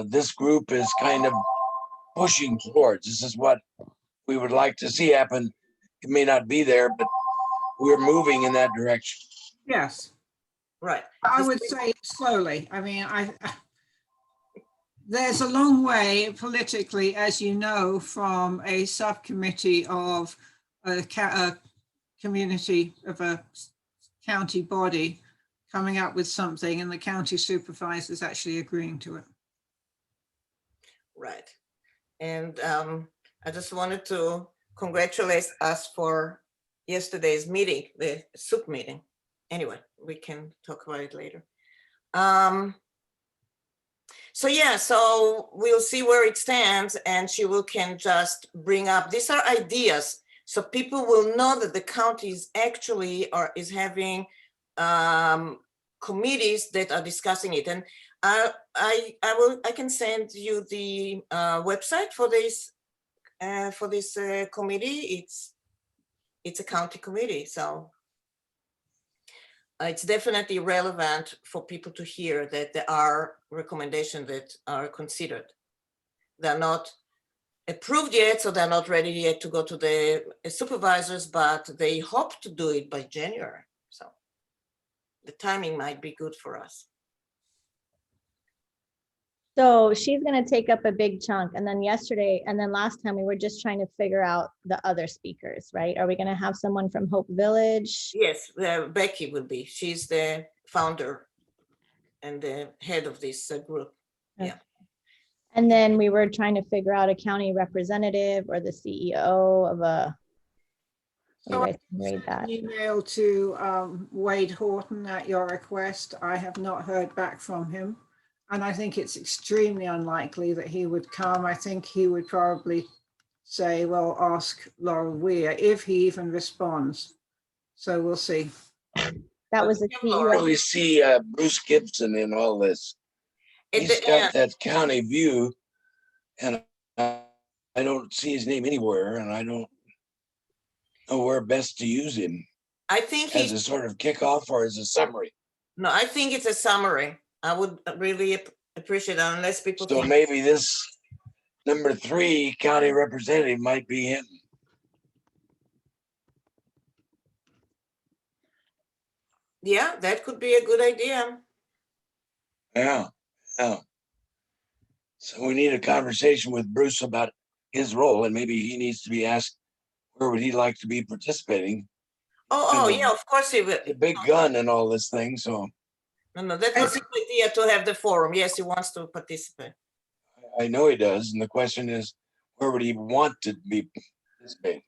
this group is kind of pushing towards. This is what we would like to see happen. It may not be there, but we're moving in that direction. Yes. Right. I would say slowly. I mean, there's a long way politically, as you know, from a subcommittee of a community of a county body coming up with something and the county supervisors actually agreeing to it. Right. And I just wanted to congratulate us for yesterday's meeting, the SUP meeting. Anyway, we can talk about it later. So yeah, so we'll see where it stands, and can just bring up, these are ideas, so people will know that the county is actually is having committees that are discussing it. And I can send you the website for this committee. It's a county committee, so it's definitely relevant for people to hear that there are recommendations that are considered. They're not approved yet, so they're not ready yet to go to the supervisors, but they hope to do it by January. So the timing might be good for us. So she's going to take up a big chunk. And then last time we were just trying to figure out the other speakers, right? Are we going to have someone from Hope Village? Yes, Becky will be. She's the founder and the head of this group. Okay. Yeah. And then we were trying to figure out a county representative or the CEO of a. So I sent an email to Wade Horton at your request. I have not heard back from him. And I think it's extremely unlikely that he would come. I think he would probably say, well, ask Laurel Weir, if he even responds. So we'll see. That was a Yeah, I Laura. CEO. really see Bruce Gibson in all this. At He's the got end, that county view, and I don't see his name anywhere, and I don't know where best to use him I think as he's, a sort of kickoff or as a summary. no, I think it's a summary. I would really appreciate it unless people So think, maybe this number 3 county representative might be him. yeah, that could be a good idea. Yeah, yeah. So we need a conversation with Bruce about his role, and maybe he needs to be asked where would he like to be participating. Oh, And yeah, of course he will. the big gun and all this thing. So No, that was his idea to have the forum. Yes, he wants to participate. I know he does, and the question is, where would he want to be participating?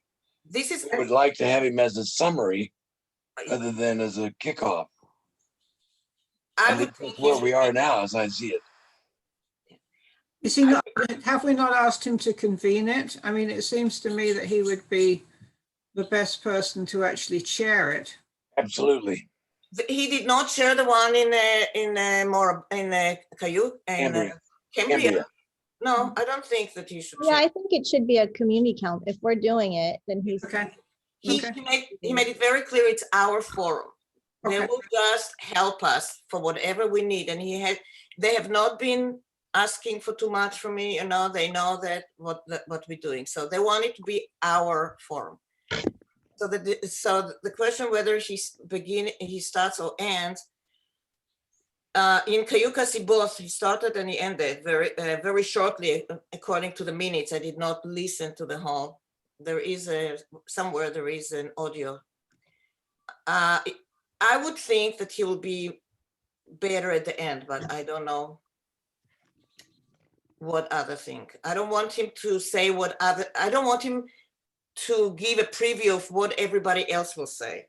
This is, I would like to have him as a summary rather than as a kickoff. I At would least think that's he where should we are be- now, as I see it. Is he not, have we not asked him to convene it? I mean, it seems to me that he would be the best person to actually chair it. Absolutely. He did not share the one in Caillou and Cambria. Cambria. Cambria. No, I don't think that he should Yeah, share. I think it should be a community count. If we're doing it, then he's. Okay, He, okay. he made it very clear it's our forum. They Okay. will just help us for whatever we need. And they have not been asking for too much from me. You know, they know that what we're doing. So they want it to be our forum. So the question whether he starts or ends. In Cayucas, he started and he ended very shortly, according to the minutes. I did not listen to the whole. There is somewhere there is an audio. I would think that he will be better at the end, but I don't know what other think. I don't want him to say I don't want him to give a preview of what everybody else will say.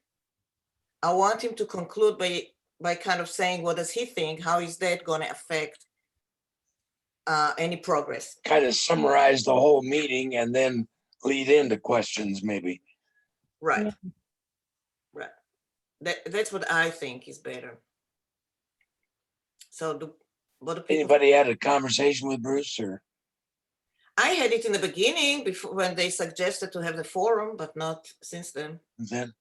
I want him to conclude by kind of saying, what does he think? How is that going to affect any progress? Kind of summarize the whole meeting and then lead into questions, maybe. Right. Yeah. Right. That's what I think is better. So what do people? Anybody had a conversation with Bruce, or? I had it in the beginning before when they suggested to have the forum, but not since then. Then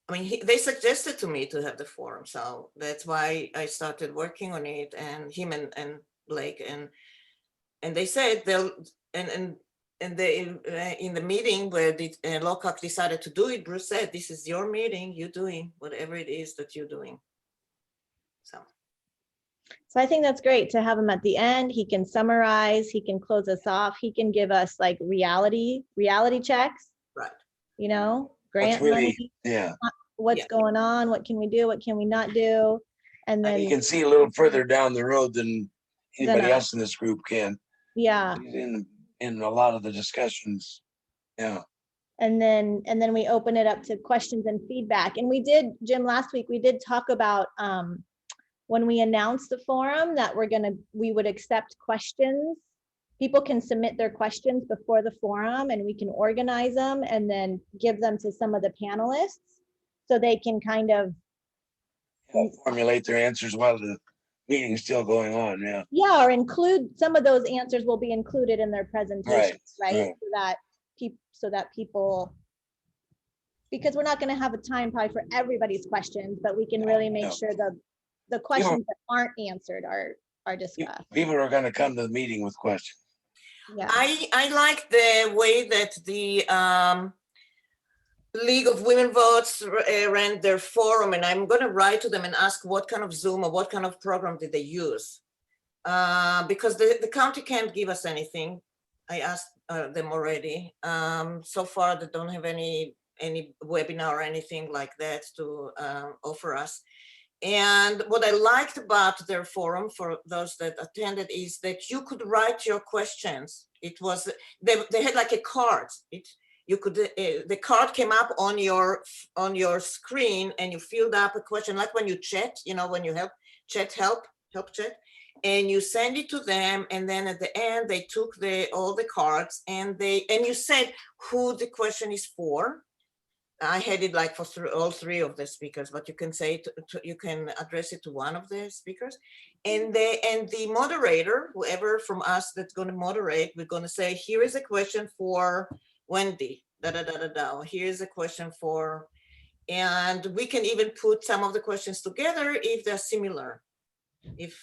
I mean, they suggested to me to have the forum, so that's why I started working on it. And him and Blake and they said they'll and they in the meeting where the Locac decided to do it, Bruce said, "This is your meeting. You're doing whatever it is that you're doing." So I think that's great to have him at the end. He can summarize, he can close us off, he can give us like reality checks. Right. You know, grant really, money, yeah. what's Yeah. going on, what can we do, what can we not do? And And then, you can see a little further down the road than anybody us. else in this group can. Yeah. He's in a lot of the discussions. Yeah. And then we open it up to questions and feedback. And we did, Jim, last week, we did talk about when we announced the forum that we would accept questions. People can submit their questions before the forum and we can organize them and then give them to some of the panelists so they can kind of formulate their answers while the meeting's still going on. Yeah. Yeah, or include some of those answers will be included in their presentations, right? So that people, because we're not going to have a time probably for everybody's questions, but we can really make sure the questions that aren't answered are discussed. People are going to come to the meeting with questions. Yeah. I like the way that the League of Women Votes ran their forum, and I'm going to write to them and ask what kind of Zoom or what kind of program did they use, because the county can't give us anything. I asked them already. So far, they don't have any webinar or anything like that to offer us. And what I liked about their forum for those that attended is that you could write your questions. It was, they had like a card. You could, the card came up on your screen and you filled up a question, like when you chat, you know, when you chat help, help check, and you send it to them, and then at the end they took all the cards and you said who the question is for. I had it like for all three of the speakers, but you can say you can address it to one of the speakers, and the moderator, whoever from us that's going to moderate, we're going to say, here is a question for Wendy, da da da da da. Here's a question for, and we can even put some of the questions together if they're similar. If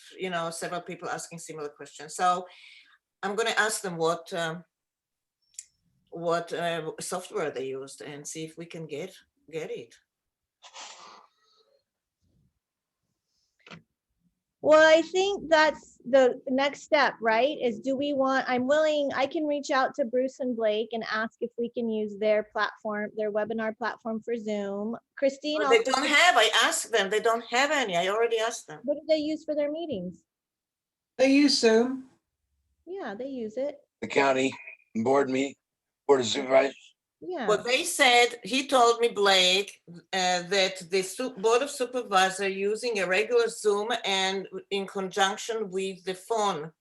several people asking similar questions, so I'm going to ask them what software they used and see if we can get it. Well, I think that's the next step, right? Is I can reach out to Bruce and Blake and ask if we can use their platform, their webinar platform for Zoom. Christine, They don't have, I asked them, they don't have any. I already asked them. what do they use for their meetings? They use Zoom. Yeah, they use it. The county board of supervisors. Yeah. Well, they said, he told me, Blake, that the Board of Supervisors using a regular Zoom and in conjunction with the phone,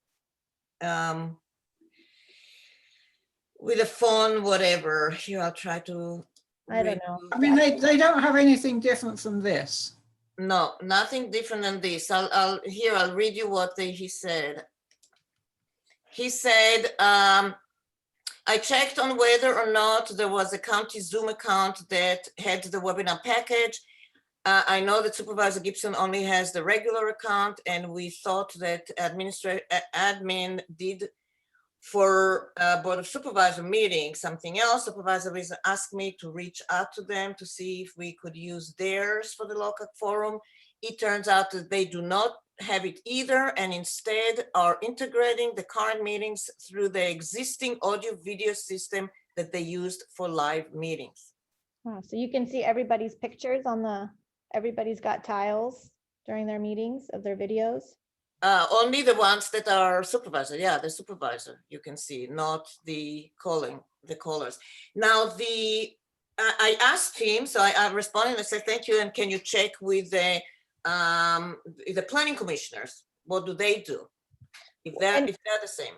whatever. Here, I'll try to. I don't know. I mean, they don't have anything different from this. No, nothing different than this. I'll read you what he said. He said, I checked on whether or not there was a county Zoom account that had the webinar package. I know that Supervisor Gibson only has the regular account, and we thought that admin did for Board of Supervisor meeting something else. Supervisor asked me to reach out to them to see if we could use theirs for the Locac forum. It turns out that they do not have it either, and instead are integrating the current meetings through the existing audio video system that they used for live meetings. Oh, so you can see everybody's pictures everybody's got tiles during their meetings of their videos. Only the ones that are supervisor. Yeah, the supervisor you can see, not the callers. Now I asked him, so I responded and I said, thank you, and can you check with the planning commissioners? What do they do? If they're the same.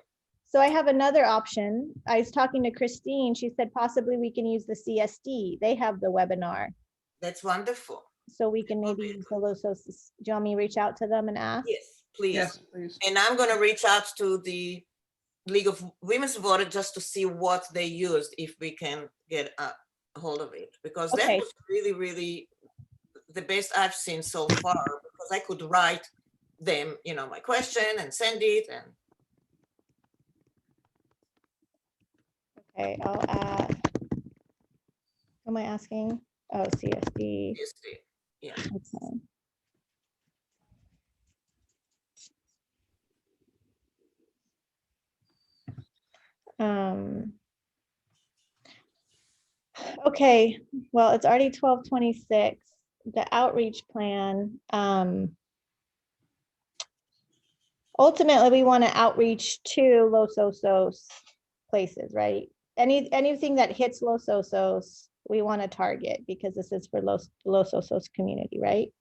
So I have another option. I was talking to Christine. She said possibly we can use the CSD. They have the webinar. That's wonderful. So we can maybe use the Losos. Do you want me to reach out to them and ask? Yes, please. Yes, please. And I'm going to reach out to the League of Women's Voter just to see what they used, if we can get a hold of it, because that Okay. was really, really the best I've seen so far, because I could write them, my question and send it. And Okay, I'll add. Who am I asking? Oh, CSD. yeah. Okay. Okay, well, it's already 12:26. The outreach plan. Ultimately, we want to outreach to Los Osos places, right? Anything that hits Los Osos, we want to target, because this is for Los Osos community, right?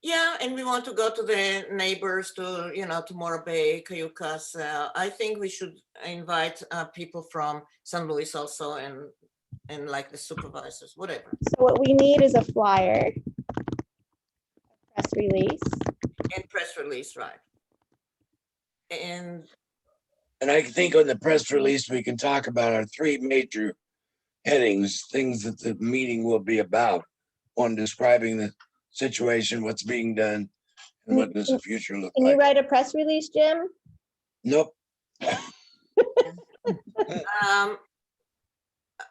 Yeah, and we want to go to the neighbors, to Tomorrow Bay, Cayucas. I think we should invite people from San Luis also, and like the supervisors, whatever. So what we need is a flyer, a press release. And press release, right? And I think on the press release, we can talk about our three major headings, things that the meeting will be about. One, describing the situation, what's being done, and what does the future look Can you like. write a press release, Jim? Nope.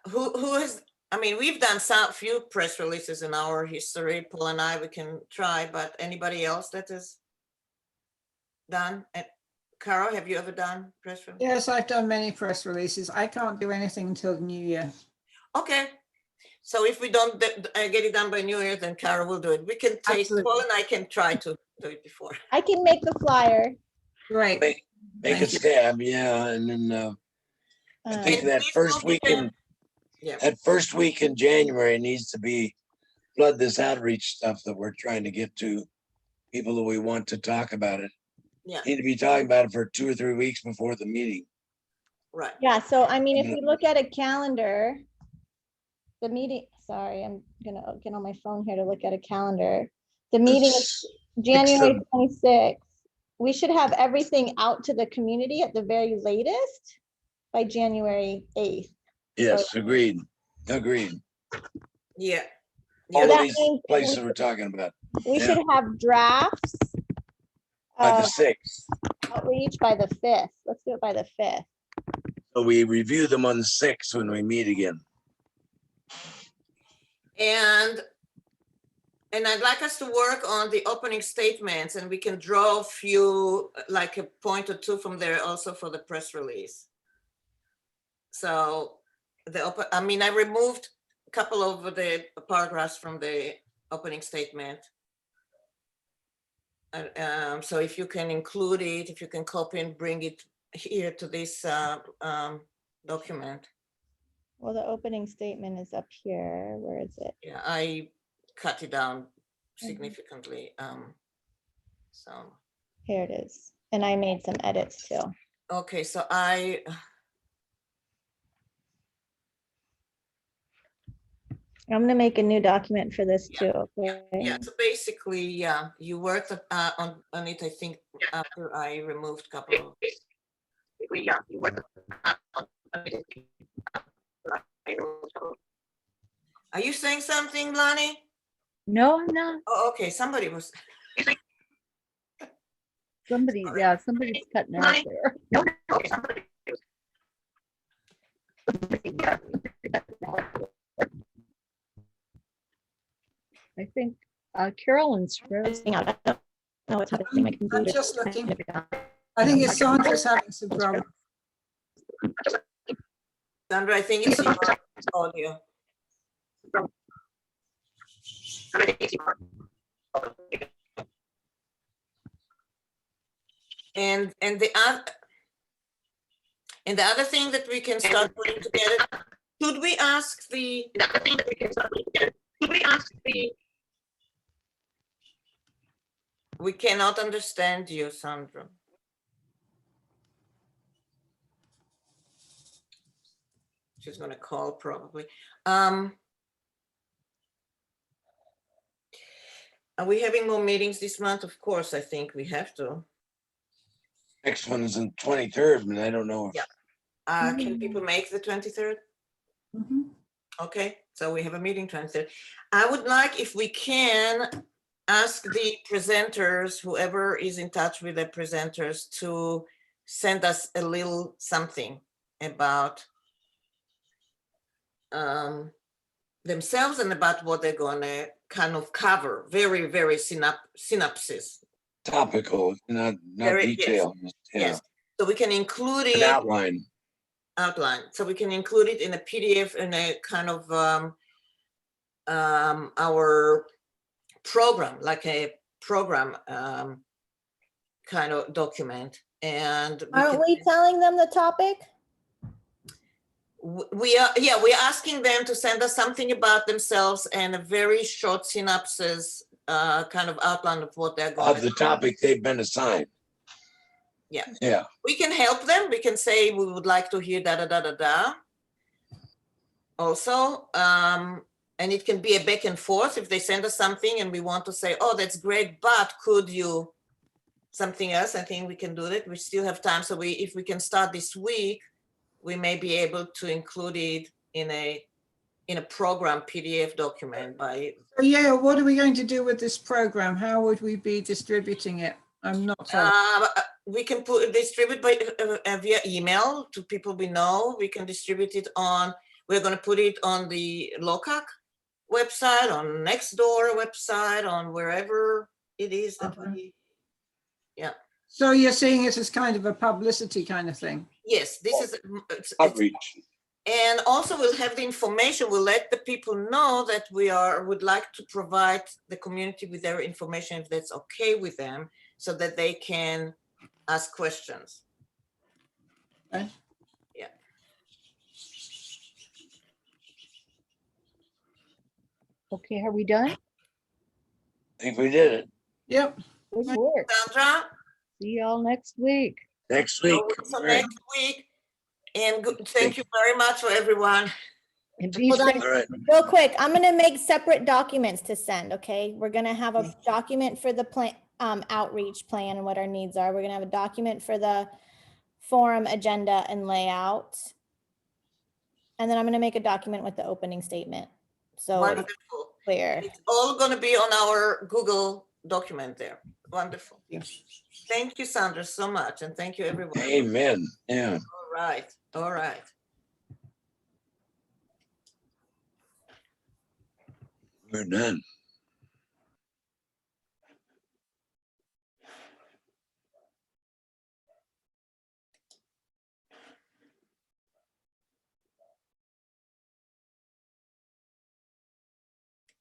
who has, I mean, we've done some few press releases in our history, Paul and I, we can try, but anybody else that has done? And Carol, have you ever done press release? Yes, I've done many press releases. I can't do anything until the new year. Okay, so if we don't get it done by New Year, then Carol will do it. We can take, Absolutely. Paul and I can try to do it before. I can make the flyer. Great. Make Thank a you. stab, yeah, and then I think And that please first don't week forget- in Yeah. that first week in January needs to be flood this outreach stuff that we're trying to get to people that we want to talk about it. Yeah, Need to be talking about it for 2 or 3 weeks before the meeting. right. Yeah, so I mean, if mean- we look at a calendar, the meeting, sorry, I'm gonna get on my phone here to look at a calendar. The meeting is January 26th. We should have everything out to the community at the very latest by January 8th. Yes, agreed, agreed. Yeah. All Yeah, of that these means places we- we're talking about. We Yeah. should have drafts By the of 6th. outreach by the 5th. Let's do it by the 5th. So we review them on the 6th when we meet again. and I'd like us to work on the opening statements, and we can draw a few, like a point or two from there also for the press release. So I mean, I removed a couple of the paragraphs from the opening statement. So if you can include it, if you can copy and bring it here to this document. Well, the opening statement is up here. Where is it? Yeah, I cut it down significantly. So, Here it is. And I made some edits too. okay, so I'm gonna make a new document for this too. yeah, Okay. so basically, yeah, you worked on it, I think, after I removed a couple of. Yeah, you worked on it. Are you saying something, Lonnie? No, I'm not. Oh, okay, somebody was. Somebody, yeah, somebody's cutting out there. I think Carolyn's frozen. Hang on, I don't know what's happening. My I'm computer just is looking. kind of- I think it's Sandra's having some trouble. Sandra, I think it's your audio. And the other thing that we can start putting together, should we ask the? We cannot understand you, Sandra. She's gonna call probably. Are we having more meetings this month? Of course, I think we have to. Next one is the 23rd, and I don't know if. Yeah. Can people make the 23rd? Mhm. Okay, so we have a meeting 23rd. I would like, if we can, ask the presenters, whoever is in touch with the presenters, to send us a little something about themselves and about what they're gonna kind of cover. Very, very synopsis. Topical, not Very- yes, detailed. Yeah, Yes, so we can include an it. outline. Outline, so we can include it in a PDF, in a kind of our program, like a program kind of document. And Aren't we telling them the topic? we are, yeah, we're asking them to send us something about themselves and a very short synopsis, kind of outline of what they're going Of the topic they've been assigned. Yeah. Yeah, We can help them. We can say we would like to hear da da da da da. Also, and it can be a back and forth if they send us something and we want to say, oh, that's great, but could you something else? I think we can do that. We still have time. So if we can start this week, we may be able to include it in a program PDF document by. So, yeah, what are we going to do with this program? How would we be distributing it? I'm not following. We can distribute by via email to people we know. We can distribute it on. We're going to put it on the Locac website, on Nextdoor website, on wherever it is that we. Yeah. So you're seeing it as kind of a publicity kind of thing? Yes, this is outreach. and also we'll have the information. We'll let the people know that we would like to provide the community with their information if that's okay with them, so that they can ask questions. Okay. Yeah. Okay, are we done? I think we did it. Yep. Good work. Sandra, See y'all next week. Next week. So All right. next week. And thank you very much for everyone. And be Hold on. safe. All right. Real quick, I'm gonna make separate documents to send, okay? We're gonna have a document for the plan, outreach plan and what our needs are. We're gonna have a document for the forum agenda and layout. And then I'm gonna make a document with the opening statement. So it's Wonderful. clear. It's all gonna be on our Google document there. Wonderful. Yes. Thank you, Sandra, so much. And thank you, everyone. Amen. Yeah. All right. All right. We're done.